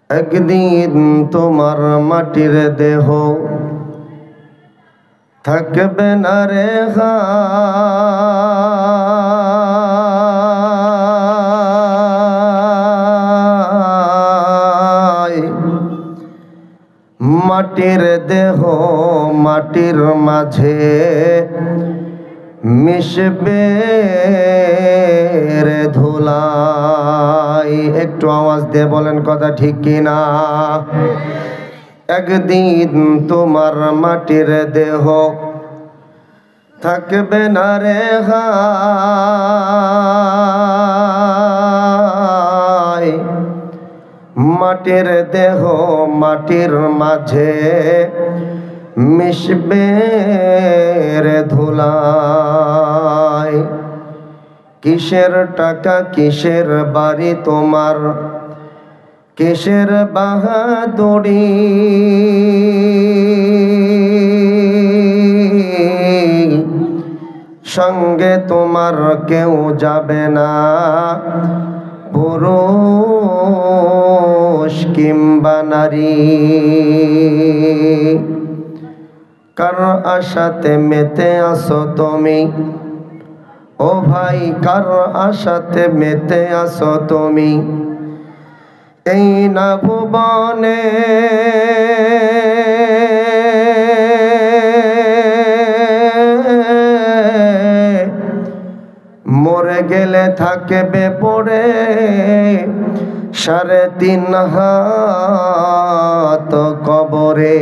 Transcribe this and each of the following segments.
একদিন তোমার মাটির দেহ থাকবে না রে মাটির দেহ মাটির মাঝে মিশবে রে ধুলাই। একটু আওয়াজ দিয়ে বলেন কথা ঠিক কিনা? একদিন তোমার মাটির দেহ থাকবে না রে মাটির দেহ মাটির মাঝে মিশবে রে ধুলাই। কিসের টাকা কিসের বাড়ি তোমার, কিসের বাহাদুরি, সঙ্গে তোমার কেউ যাবে না, পুরুষ কিংবা নারী। কার আশাতে মেতে আসো তুমি, ও ভাই কার আশাতে মেতে আসো তুমি, এই না ভুবনে মরে গেলে থাকবে পড়ে 3.5 হাত কবরে।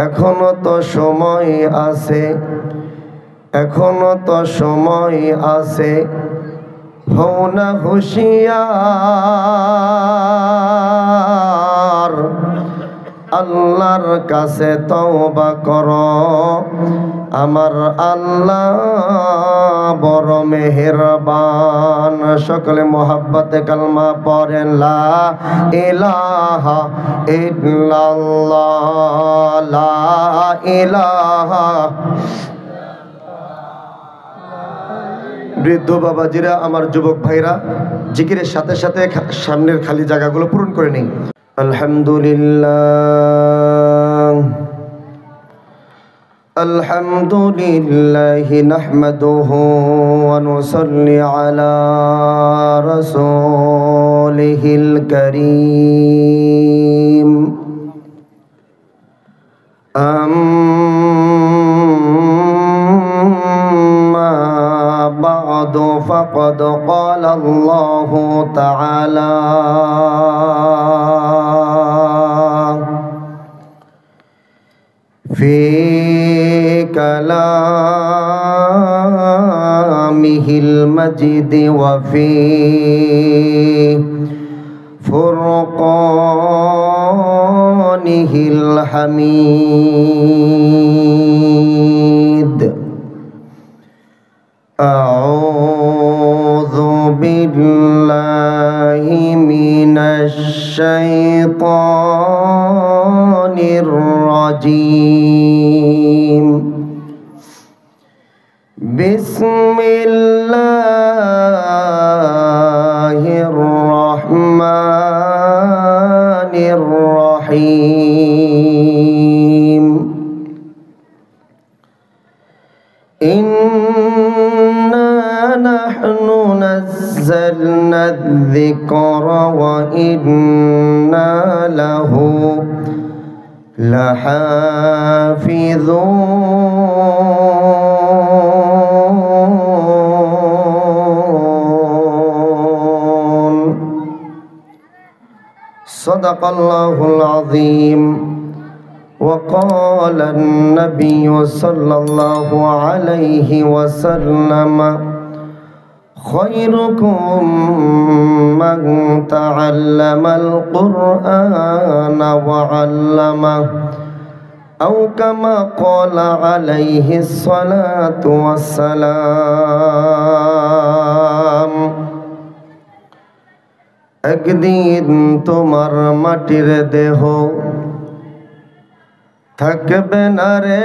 এখনো তো সময় আছে, এখনো তো সময় আছে, হও না হুঁশিয়ার। আল্লাহর কাছে তওবা করো, আমার আল্লাহ বড় মেহেরবান। সকলে মোহাব্বতে কালমা পড়েন, লা ইলাহা ইল্লাল্লাহ, লা ইলাহা। বৃদ্ধ বাবাজিরা, আমার যুবক ভাইরা, জিকিরের সাথে সাথে সামনের খালি জায়গাগুলো পূরণ করে নেই। আলহামদুলিল্লাহ আলহামদুলিল্লাহি নাহমাদুহু ওয়া নুসাল্লি আলা রাসূলিহিল কারীম। আম্মা বা'দু ফাকাদ ক্বালা আল্লাহু তাআলা في كلامه المجيد وفي فرقانه الحميد. أعوذ بالله من الشيطان الرجيم. بسم الله الرحمن الرحيم. إنا نحن نزلنا الذكر وإنا له لحافظون. صدق الله العظيم. وقال النبي صلى الله عليه وسلم خيركم من تعلم القرآن وعلمه أو كما قال عليه الصلاة والسلام. একদিন তোমার মাটির দেহ থাকবে না রে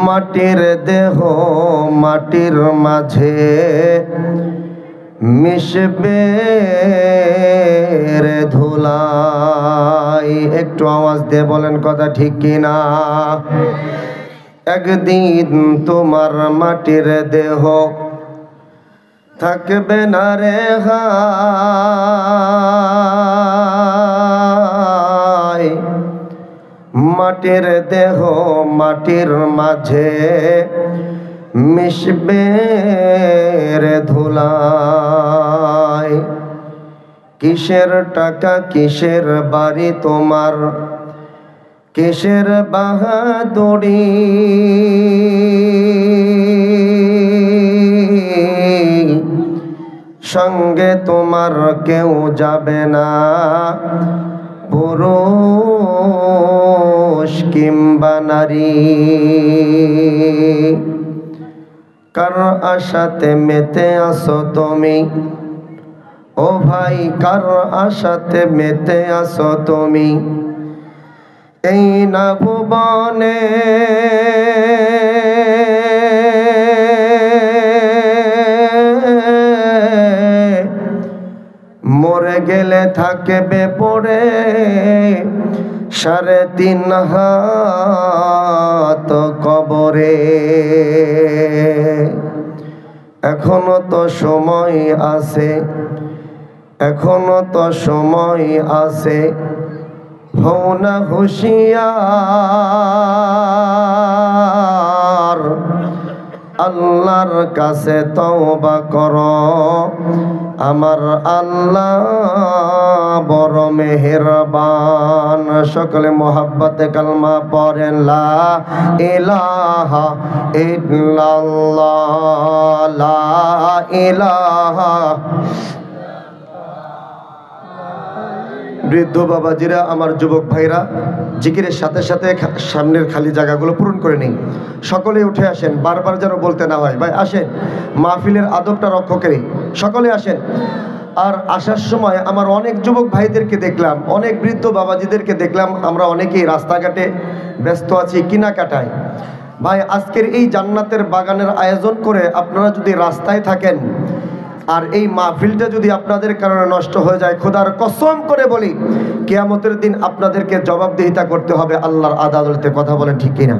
মাটির দেহ মাটির মাঝে মিশবে রে ধুলাই। একটু আওয়াজ দিয়ে বলেন কথা ঠিক কিনা? একদিন তোমার মাটির দেহ থাকবে না রে হায়, মাটির দেহ মাটির মাঝে মিশবে রে ধুলাই। কিসের টাকা কিসের বাড়ি তোমার, কিসের বাহাদুরি, সঙ্গে তোমার কেউ যাবে না, পুরুষ কিংবা নারী। কার আশাতে মেতে আসো তুমি, ও ভাই কার আশাতে মেতে আসো তুমি, এই না ভুবনে মরে গেলে থাকবে পড়ে 3.5 হাত কবরে। এখনো তো সময় আছে, এখনো তো সময় আছে, হও না হুঁশিয়ার। আল্লাহর কাছে তওবা করো, আমার আল্লাহ বড় মেহেরবান। সকলে মোহাব্বতে কালমা পড়েন, লা ইলাহা ইল্লাল্লাহ, লা ইলাহা। বৃদ্ধ বাবাজিরা, আমার যুবক ভাইরা, জিকিরের সাথে সাথে সামনের খালি জায়গাগুলো পূরণ করে নেই। সকলে উঠে আসেন, বারবার যেন বলতে না হয়। ভাই আসেন, মাহফিলের আদবটা রক্ষা করি, সকলে আসেন। আর আসার সময় আমার অনেক যুবক ভাইদেরকে দেখলাম, অনেক বৃদ্ধ বাবাজিদেরকে দেখলাম, আমরা অনেকেই রাস্তাঘাটে ব্যস্ত আছি কেনাকাটায়। ভাই আজকের এই জান্নাতের বাগানের আয়োজন করে আপনারা যদি রাস্তায় থাকেন আর এই মাহফিলটা যদি আপনাদের কারণে নষ্ট হয়ে যায়, খোদার কসম করে বলি কিয়ামতের দিন আপনাদেরকে জবাবদিহিতা করতে হবে আল্লাহর আদালতে। কথা বলেন ঠিক কিনা?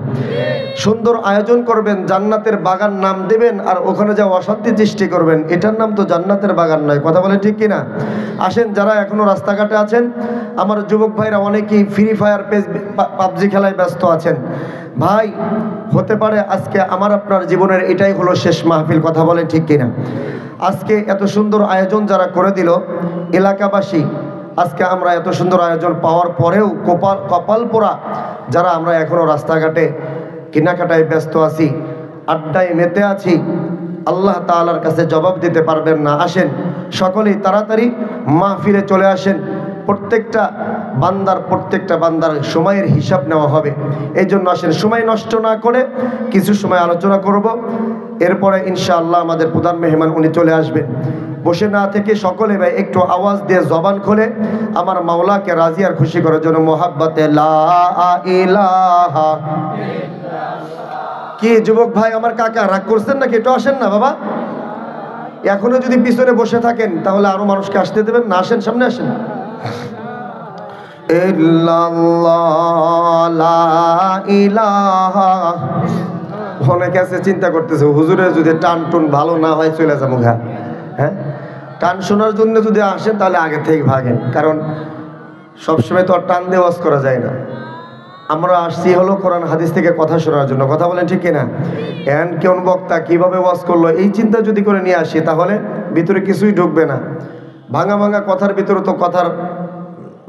সুন্দর আয়োজন করবেন, জান্নাতের বাগান নাম দেবেন, আর ওখানে যা অশান্তি সৃষ্টি করবেন, এটার নাম তো জান্নাতের বাগান নয়। কথা বলেন ঠিক কিনা? আসেন, যারা এখনো রাস্তাঘাটে আছেন, আমার যুবক ভাইরা অনেকেই ফ্রি ফায়ার পাবজি খেলায় ব্যস্ত আছেন। ভাই হতে পারে আজকে আমার আপনার জীবনের এটাই হলো শেষ মাহফিল। কথা বলেন ঠিক কিনা? আজকে এত সুন্দর আয়োজন যারা করে দিল এলাকাবাসী, আজকে আমরা এত সুন্দর আয়োজন পাওয়ার পরেও কপাল পোড়া যারা আমরা এখনো রাস্তাঘাটে কেনাকাটায় ব্যস্ত আছি, আড্ডায় মেতে আছি, আল্লাহ তাআলার কাছে জবাব দিতে পারবেন না। আসেন সকলেই তাড়াতাড়ি মাহফিলে চলে আসেন। প্রত্যেকটা বান্দার সময়ের হিসাব নেওয়া হবে। এই জন্য আসেন, সময় নষ্ট না করে কিছু সময় আলোচনা করব, এরপরে ইনশাআল্লাহ আমাদের প্রধান মেহমান উনি চলে আসবেন। বসে না থেকে সকলে ভাই একটু আওয়াজ দিয়ে জবান খুলে আমার মাওলাকে রাজি আর খুশি করার জন্য মোহাব্বতে লা ইলাহা। কি যুবক ভাই আমার কাকা রাগ করছেন নাকি? একটু আসেন না বাবা, এখনো যদি পিছনে বসে থাকেন তাহলে আরো মানুষকে আসতে দেবেন না। আসেন, সামনে আসেন। অনেকে আছে চিন্তা করতেছে হুজুরের যদি টান টুন ভালো না হয় চলে যাবো ঘা। হ্যাঁ, টান শোনার জন্য যদি আসেন তাহলে আগে থেকে ভাগেন, কারণ সবসময় তো আর টান দিয়ে ওয়াজ করা যায় না। আমরা আসছি হলো কোরআন হাদিস থেকে কথা শোনার জন্য। কথা বলেন ঠিক কিনা? এন্ড কোন বক্তা কিভাবে ওয়াজ করলো এই চিন্তা যদি করে নিয়ে আসি তাহলে ভিতরে কিছুই ঢুকবে না। ভাঙা ভাঙা কথার ভিতরে তো কথার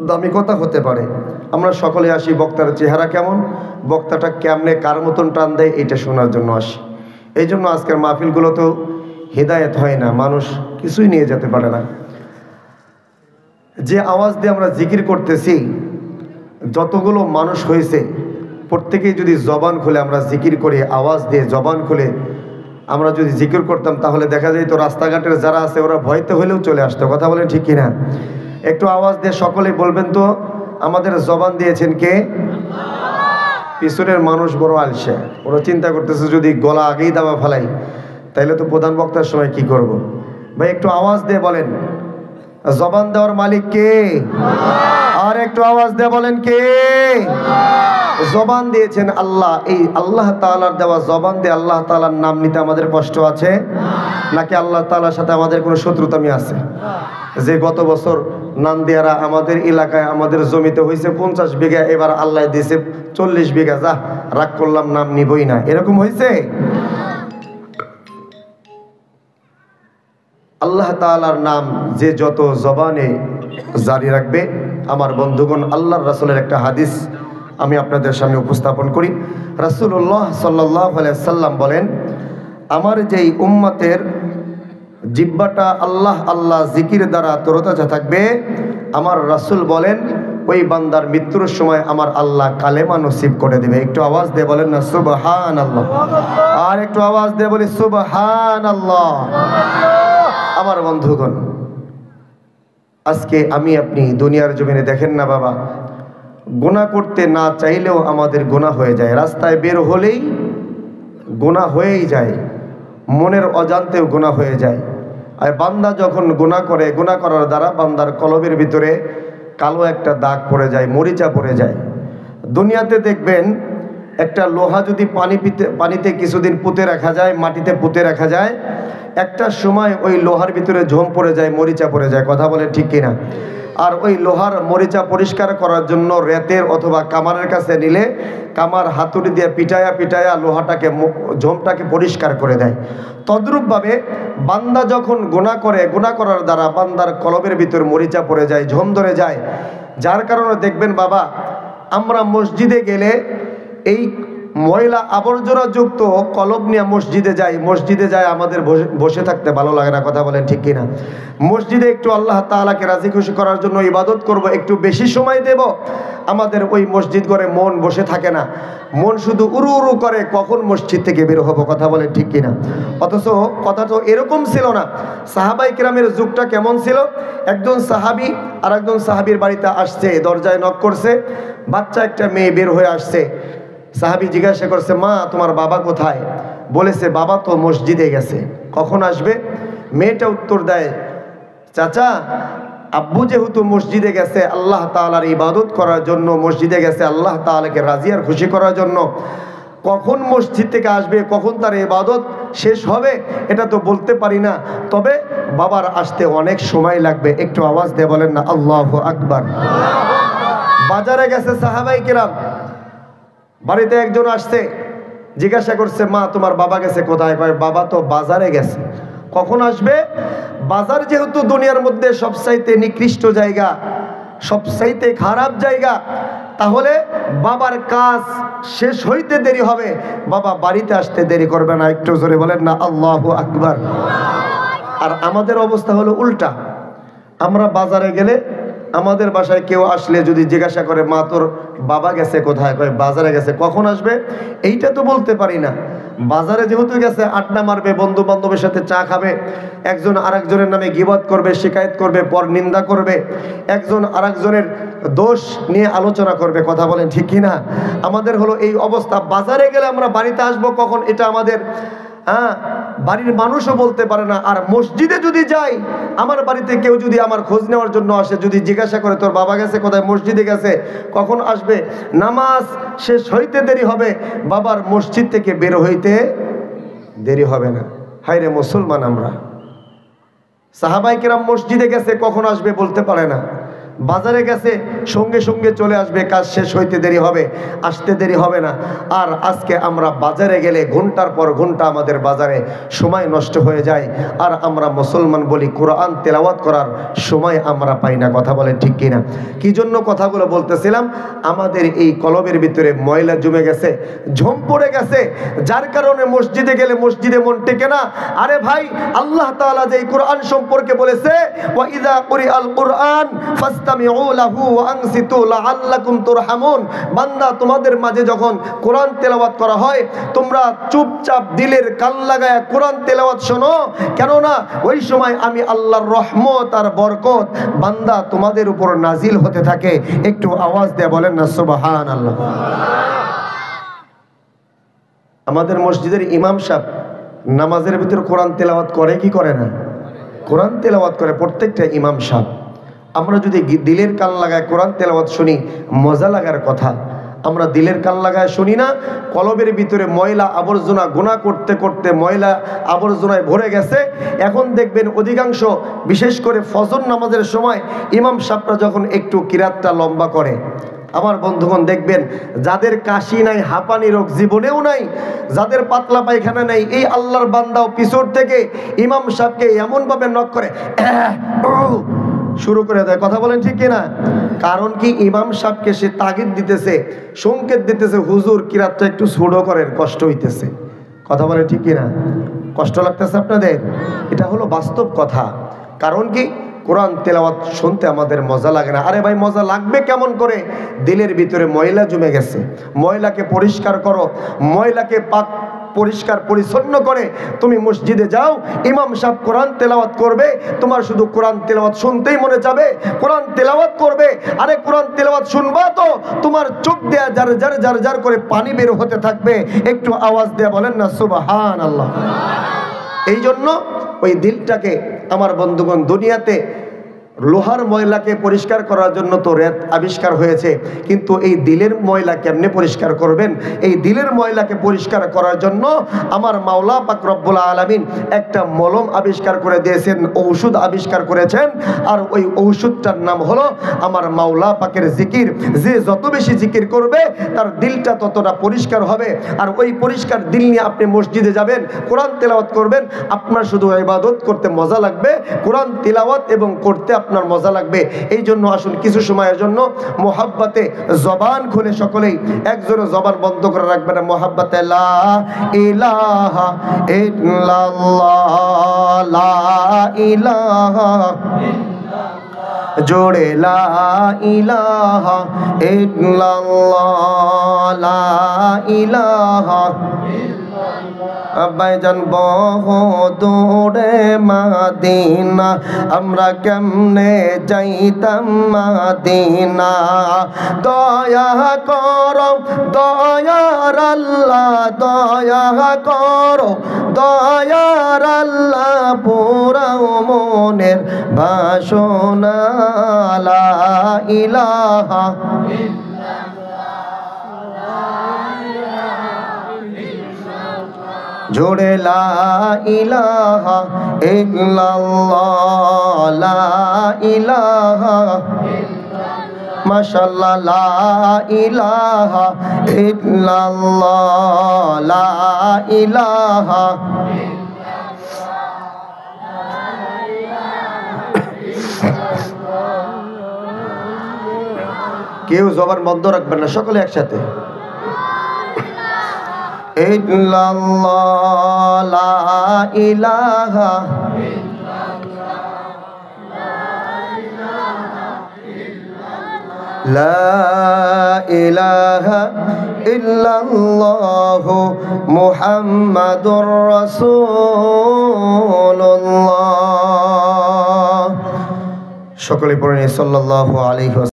দামি কথা হতে পারে। আমরা সকলে আসি বক্তার চেহারা কেমন, বক্তাটা কেমনে কার মতন টান দেয় এটা শোনার জন্য আসি। এই জন্য আজকের মাহফিলগুলো তো হেদায়েত হয় না, মানুষ কিছুই নিয়ে যেতে পারে না। যে আওয়াজ দিয়ে আমরা জিকির করতেছি, যতগুলো মানুষ হয়েছে প্রত্যেকেই যদি জবান খুলে আমরা জিকির করি, আওয়াজ দিয়ে জবান খুলে আমরা যদি জিকির করতাম তাহলে দেখা যায় তো রাস্তাঘাটের যারা আছে ওরা ভয়তে হলেও চলে আসতো। কথা বলেন ঠিক কিনা? একটু আওয়াজ দিয়ে সকলেই বলবেন তো আমাদের জবান দিয়েছেন কে? পিছনের মানুষ বড় আলসে, ওরা চিন্তা করতেছে যদি গলা আগেই দাবা ফেলাই তাইলে তো প্রধান বক্তার সময় কি করব। ভাই একটু আওয়াজ দিয়ে বলেন জবান দেওয়ার মালিক কে? আর একটু আওয়াজ দিয়ে বলেন কে? জবান দিয়েছেন আল্লাহ। এই আল্লাহ তাআলার দেওয়া জবান দিয়ে আল্লাহ তাআলার নাম নিতে আমাদের কষ্ট আছে নাকি আল্লাহ তাআলার সাথে আমাদের কোনো শত্রুতামি আছে? যে গত বছর নান্দিয়ারা আমাদের এলাকায় আমাদের জমিতে হয়েছে 50 বিঘা, এবার আল্লাহ দিয়েছে 40 বিঘা, যা রাগ করলাম নাম নিবই না, এরকম হয়েছে? আল্লাহ তাআলার নাম যে যত জবানে জারি রাখবে, আমার বন্ধুগণ আল্লাহর রাসূলের একটা হাদিস আমি আপনাদের সামনে উপস্থাপন করি। রাসূলুল্লাহ সাল্লাল্লাহু আলাইহি সাল্লাম বলেন, আমার যেই উম্মতের জিহ্বাটা আল্লাহ আল্লাহ জিকির দ্বারা তরতাজা থাকবে, আমার রাসূল বলেন ওই বান্দার মৃত্যুর সময় আমার আল্লাহ কালেমা নসিব করে দেবে। একটু আওয়াজ দিয়ে বলেন না সুবহানাল্লাহ। আর একটু আওয়াজ দিয়ে বলি সুবহানাল্লাহ। আমার বন্ধুগণ, আজকে আমি আপনি দুনিয়ার জমিনে দেখেন না বাবা, গুনাহ করতে না চাইলেও আমাদের গুনাহ হয়ে যায়। রাস্তায় বের হলেই গুনাহ হয়েই যায়, মনের অজান্তেও গুনাহ হয়ে যায়। আর বান্দা যখন গুনাহ করে, গুনাহ করার দ্বারা বান্দার কলবের ভিতরে কালো একটা দাগ পড়ে যায়, মরিচা পড়ে যায়। দুনিয়াতে দেখবেন একটা লোহা যদি পানিতে কিছুদিন পুঁতে রাখা যায়, মাটিতে পুঁতে রাখা যায়, একটা সময় ওই লোহার ভিতরে ঝোম পড়ে যায়, মরিচা পড়ে যায়। কথা বলে ঠিক কিনা? আর ওই লোহার মরিচা পরিষ্কার করার জন্য রেতের অথবা কামারের কাছে নিলে কামার হাতুড়ি দিয়ে পিটায়া পিটায়া লোহাটাকে, ঝোমটাকে পরিষ্কার করে দেয়। তদ্রূপভাবে বান্দা যখন গুনাহ করে, গুনাহ করার দ্বারা বান্দার কলবের ভিতর মরিচা পড়ে যায়, ঝোম ধরে যায়। যার কারণে দেখবেন বাবা, আমরা মসজিদে গেলে এই ময়লা আবর্জনা যুক্ত কলব নিয়ে মসজিদে যাই, আমাদের বসে থাকতে ভালো লাগে না। কথা বলেন ঠিক কিনা? মসজিদে একটু আল্লাহ তাআলাকে রাজি খুশি করার জন্য ইবাদত করব, একটু বেশি সময় দেব, আমাদের ওই মসজিদ ঘরে মন বসে থাকে না, মন শুধু উরু উরু করে কখন মসজিদ থেকে বের হবো। কথা বলেন ঠিক কিনা? অথচ কথা তো এরকম ছিল না। সাহাবায়ে কেরামের যুগটা কেমন ছিল? একজন সাহাবী আর একজন সাহাবীর বাড়িতে আসছে, দরজায় নক করছে, বাচ্চা একটা মেয়ে বের হয়ে আসছে। সাহাবী জিজ্ঞাসা করছে, মা তোমার বাবা কোথায়? বলেছে বাবা তো মসজিদে গেছে, কখন আসবে? মেয়েটা উত্তর দেয়, চাচা আব্বু যেহেতু মসজিদে গেছে আল্লাহ তাআলার ইবাদত করার জন্য, মসজিদে গেছে আল্লাহ তাআলাকে রাজি আর খুশি করার জন্য, কখন মসজিদ থেকে আসবে, কখন তার ইবাদত শেষ হবে এটা তো বলতে পারি না, তবে বাবার আসতে অনেক সময় লাগবে। একটু আওয়াজ দিয়ে বলেন না আল্লাহু আকবার। বাজারে গেছে সাহাবায়ে কেরাম, বাড়িতে একজন আসছে, জিজ্ঞাসা করছে, মা তোমার বাবা গেছে কোথায়? কয় বাবা তো বাজারে গেছে। কখন আসবে? বাজার যেহেতু দুনিয়ার মধ্যে সবচাইতে নিকৃষ্ট জায়গা, সবচাইতে খারাপ জায়গা, তাহলে বাবার কাজ শেষ হইতে দেরি হবে, বাবা বাড়িতে আসতে দেরি করবে না। একটু জোরে বলেন না আল্লাহু আকবার। আর আমাদের অবস্থা হলো উল্টা। আমরা বাজারে গেলে, আমাদের বাসায় কেউ আসলে যদি জিজ্ঞাসা করে, মা তোর বাবা গেছে কোথায়? কয় বাজারে গেছে। কখন আসবে? এইটা তো বলতে পারি না। বাজারে যেহেতু গেছে, আড্ডা মারবে, বন্ধু বান্ধবের সাথে চা খাবে, একজন আরেকজনের নামে গীবত করবে, শিকায়েত করবে, পর নিন্দা করবে, একজন আরেকজনের দোষ নিয়ে আলোচনা করবে। কথা বলেন ঠিক কিনা? আমাদের হলো এই অবস্থা। বাজারে গেলে আমরা বাড়িতে আসবো কখন, এটা আমাদের বাড়ির মানুষও বলতে পারে না। আর মসজিদে যদি যাই, আমার বাড়িতে কেউ যদি আমার খোঁজ নেওয়ার জন্য আসে, যদি জিজ্ঞাসা করে তোর বাবা গেছে কোথায়? মসজিদে গেছে। কখন আসবে? নামাজ শেষ হইতে দেরি হবে, বাবার মসজিদ থেকে বের হইতে দেরি হবে না। হায়রে মুসলমান আমরা! সাহাবায়ে কেরাম মসজিদে গেছে, কখন আসবে বলতে পারে না। বাজারে গেছে, সঙ্গে সঙ্গে চলে আসবে, কাজ শেষ হইতে দেরি হবে, আসতে দেরি হবে না। আর আজকে আমরা বাজারে গেলে ঘন্টার পর ঘন্টা আমাদের বাজারে সময় নষ্ট হয়ে যায়। আর আমরা মুসলমান বলি কোরআন তেলাওয়াত করার সময় আমরা পাই না। কথা বলেন ঠিক কিনা? কি জন্য কথাগুলো বলতেছিলাম? আমাদের এই কলবের ভিতরে ময়লা জমে গেছে, ঝোম পড়ে গেছে, যার কারণে মসজিদে গেলে মসজিদে মন টেকে না। আরে ভাই, আল্লাহ তাআলা যে কোরআন সম্পর্কে বলেছে, ওয়া ইযা কুরিআল কুরআন ফাসতামিউ লাহু ওয়া আনসিতু লাআল্লাকুম তুরহামুন, বান্দা তোমাদের মাঝে যখন কোরআন তেলাওয়াত করা হয়, তোমরা চুপচাপ দিলের কান লাগায়া কোরআন তেলাওয়াত শোনো, কেননা ওই সময় আমি আল্লাহর রহমত আর বরকত বান্দা তোমাদের উপর নাজিল হতে থাকে। একটু আওয়াজ দিয়ে বলেন না সুবহানাল্লাহ। আমাদের মসজিদের ইমাম সাহেব নামাজের ভিতরে কোরআন তেলাওয়াত করে কি করে না? কোরআন তেলাওয়াত করে প্রত্যেকটা ইমাম সাহেব। আমরা যদি দিলের কান লাগায় কোরআন তেলাওয়াত শুনি, মজা লাগার কথা। আমরা দিলের কান লাগায় শুনি না, কলবের ভিতরে ময়লা আবর্জনা গুনাহ করতে করতে ময়লা আবর্জনায় ভরে গেছে। এখন দেখবেন অধিকাংশ, বিশেষ করে ফজর নামাজের সময় ইমাম সাহেবরা যখন একটু কিরাতটা লম্বা করে, আমার বন্ধুগণ দেখবেন যাদের কাশি নাই, হাঁপানি রোগ জীবনেও নাই, যাদের পাতলা পায়খানা নাই, এই আল্লাহর বান্দাও পিছর থেকে ইমাম সাহেবকে এমনভাবে নক করে শুরু করে দেয়। কথা বলেন ঠিক কিনা? কারণ কি? ইমাম সাহেবকে সে তাগিদ দিতেছে, সংকেত দিতেছে, হুজুর কিরাতটা একটু ছোট করেন, কষ্ট হইতেছে। কথা বলেন ঠিক কিনা? কষ্ট লাগতেছে আপনাদের? এটা হলো বাস্তব কথা। কারণ কি? কোরআন তেলাওয়াত শুনতে আমাদের মজা লাগে না। আরে ভাই, মজা লাগবে কেমন করে? দিলের ভিতরে ময়লা জমে গেছে, ময়লাকে পরিষ্কার করো। ময়লাকে পাক পরিষ্কার পরিচ্ছন্ন করে তুমি মসজিদে যাও, ইমাম সাহেব কোরআন তেলাওয়াত করবে, তোমার শুধু কোরআন তেলাওয়াত শুনতেই মনে যাবে, কোরআন তেলাওয়াত করবে। আরে কোরআন তেলাওয়াত শুনবা তো তোমার চোখ দেয়া যার যার যার যার করে পানি বের হতে থাকবে। একটু আওয়াজ দেয়া বলেন না সুবহানাল্লাহ। এই জন্য ওই দিলটাকে, আমার বন্ধুগণ, দুনিয়াতে লোহার ময়লাকে পরিষ্কার করার জন্য তো রেত আবিষ্কার হয়েছে, কিন্তু এই দিলের ময়লা কেমনে পরিষ্কার করবেন? এই দিলের ময়লাকে পরিষ্কার করার জন্য আমার মাওলা পাক রব্বুল আলামিন একটা মলম আবিষ্কার করে দিয়েছেন, ঔষধ আবিষ্কার করেছেন। আর ওই ঔষধটার নাম হলো আমার মাওলা পাকের জিকির। যে যত বেশি জিকির করবে তার দিলটা ততটা পরিষ্কার হবে। আর ওই পরিষ্কার দিল নিয়ে আপনি মসজিদে যাবেন, কোরআন তেলাওয়াত করবেন, আপনার শুধু ইবাদত করতে মজা লাগবে, কোরআন তেলাওয়াত এবং করতে আপনার মজা লাগবে। এই জন্য আসুন কিছু সময়ের জন্য মোহাব্বতে জবান খুলে সকলেই একজোড়ে জবান বন্ধ করে রাখবেন। মোহাব্বতে লা ইলাহা ইল্লাল্লাহ, লা ইলাহা জোড়ে লা ইলাহা ইল্লাল্লাহ, লা ইলাহা। ভাইজান বহু দূরে মাদিনা, আমরা কেমনে যাইতাম মাদিনা। দয়া করো দয়ার আল্লাহ, দয়া করো দয়ার আল্লাহ, পুরাও মনের বাসনা। লা ইলাহা জোড়ে লা ইলাহা ইল্লাল্লাহ, লা ইলাহা মাশাআল্লাহ, লা ইলাহা ইল্লাল্লাহ, লা ইলাহা। কেউ জবান বন্ধ রাখবেন না, সকলে একসাথে ইল্লাল্লাহ, লা ইলাহা লা ইলাহা ইল্লাল্লাহ মুহাম্মাদুর রাসূলুল্লাহ। সকলে পড়েন সাল্লাল্লাহু আলাইহি ওয়াসাল্লাম।